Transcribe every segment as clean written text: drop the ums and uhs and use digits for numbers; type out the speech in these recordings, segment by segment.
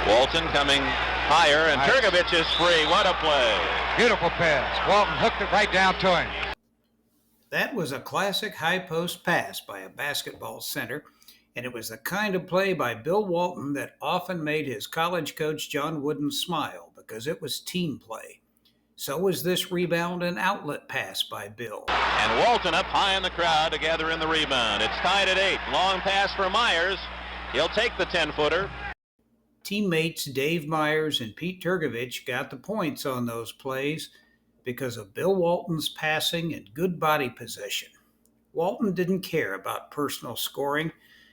Walton coming higher, and Turgovich is free. What a play. Beautiful pass. Walton hooked it right down to him. That was a classic high post pass by a basketball center, and it was the kind of play by Bill Walton that often made his college coach John Wooden smile because it was team play. So was this rebound and outlet pass by Bill. And Walton up high in the crowd to gather in the rebound. It's tied at 8. Long pass for Myers. He'll take the 10-footer. Teammates Dave Myers and Pete Turgovich got the points on those plays because of Bill Walton's passing and good body position. Walton didn't care about personal scoring.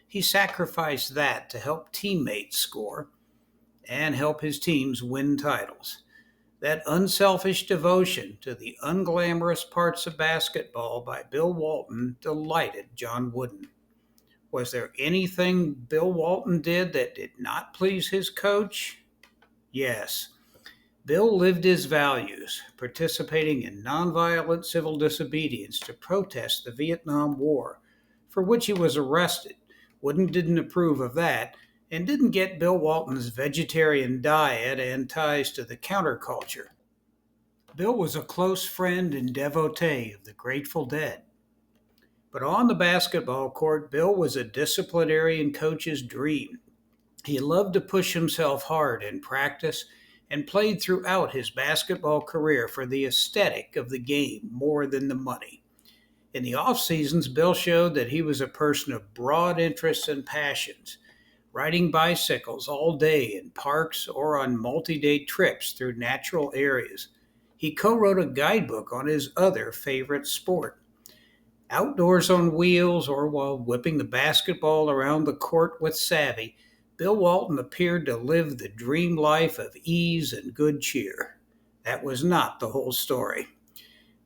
He sacrificed that to help teammates score and help his teams win titles. That unselfish devotion to the unglamorous parts of basketball by Bill Walton delighted John Wooden. Was there anything Bill Walton did that did not please his coach? Yes. Bill lived his values, participating in nonviolent civil disobedience to protest the Vietnam War, for which he was arrested. Wooden didn't approve of that and didn't get Bill Walton's vegetarian diet and ties to the counterculture. Bill was a close friend and devotee of the Grateful Dead. But on the basketball court, Bill was a disciplinarian coach's dream. He loved to push himself hard in practice and played throughout his basketball career for the aesthetic of the game more than the money. In the off seasons, Bill showed that he was a person of broad interests and passions, riding bicycles all day in parks or on multi-day trips through natural areas. He co-wrote a guidebook on his other favorite sport. Outdoors on wheels or while whipping the basketball around the court with savvy, Bill Walton appeared to live the dream life of ease and good cheer. That was not the whole story.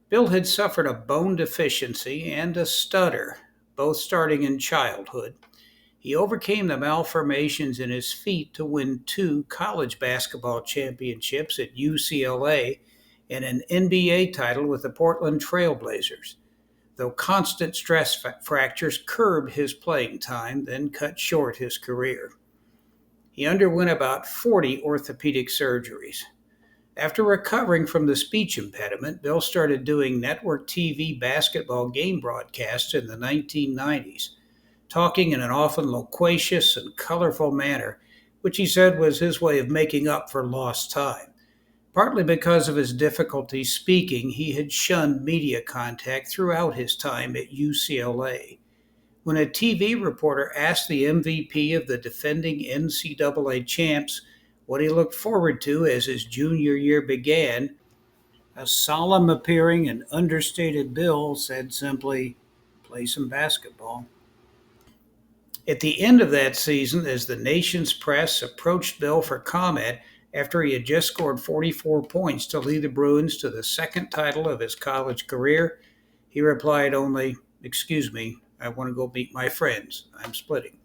Bill had suffered a bone deficiency and a stutter, both starting in childhood. He overcame the malformations in his feet to win 2 college basketball championships at UCLA and an NBA title with the Portland Trail Blazers, though constant stress fractures curbed his playing time, then cut short his career. He underwent about 40 orthopedic surgeries. After recovering from the speech impediment, Bill started doing network TV basketball game broadcasts in the 1990s, talking in an often loquacious and colorful manner, which he said was his way of making up for lost time. Partly because of his difficulty speaking, he had shunned media contact throughout his time at UCLA. When a TV reporter asked the MVP of the defending NCAA champs what he looked forward to as his junior year began, a solemn appearing and understated Bill said simply, "Play some basketball." At the end of that season, as the nation's press approached Bill for comment after he had just scored 44 points to lead the Bruins to the second title of his college career, he replied only, "Excuse me, I want to go meet my friends. I'm splitting."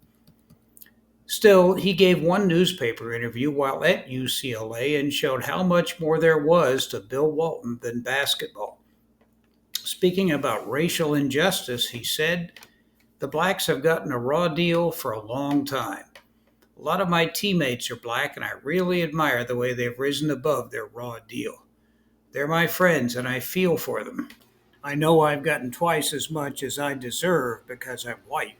Still, he gave one newspaper interview while at UCLA and showed how much more there was to Bill Walton than basketball. Speaking about racial injustice, he said, "The blacks have gotten a raw deal for a long time. A lot of my teammates are black, and I really admire the way they've risen above their raw deal. They're my friends, and I feel for them. I know I've gotten twice as much as I deserve because I'm white."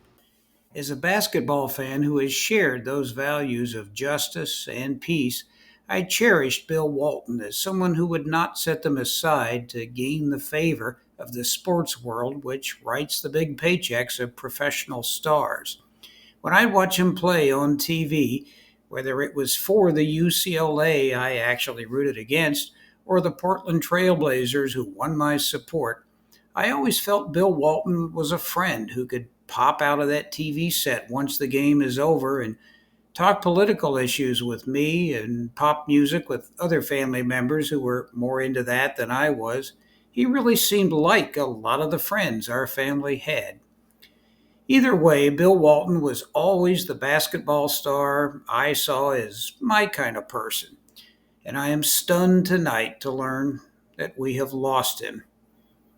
As a basketball fan who has shared those values of justice and peace, I cherished Bill Walton as someone who would not set them aside to gain the favor of the sports world, which writes the big paychecks of professional stars. When I'd watch him play on TV, whether it was for the UCLA I actually rooted against or the Portland Trail Blazers who won my support, I always felt Bill Walton was a friend who could pop out of that TV set once the game is over and talk political issues with me and pop music with other family members who were more into that than I was. He really seemed like a lot of the friends our family had. Either way, Bill Walton was always the basketball star I saw as my kind of person, and I am stunned tonight to learn that we have lost him.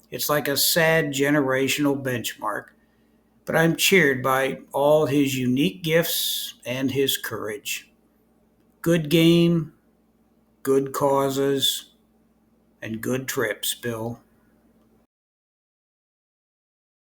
It's like a sad generational benchmark, but I'm cheered by all his unique gifts and his courage. Good game, good causes, and good trips, Bill.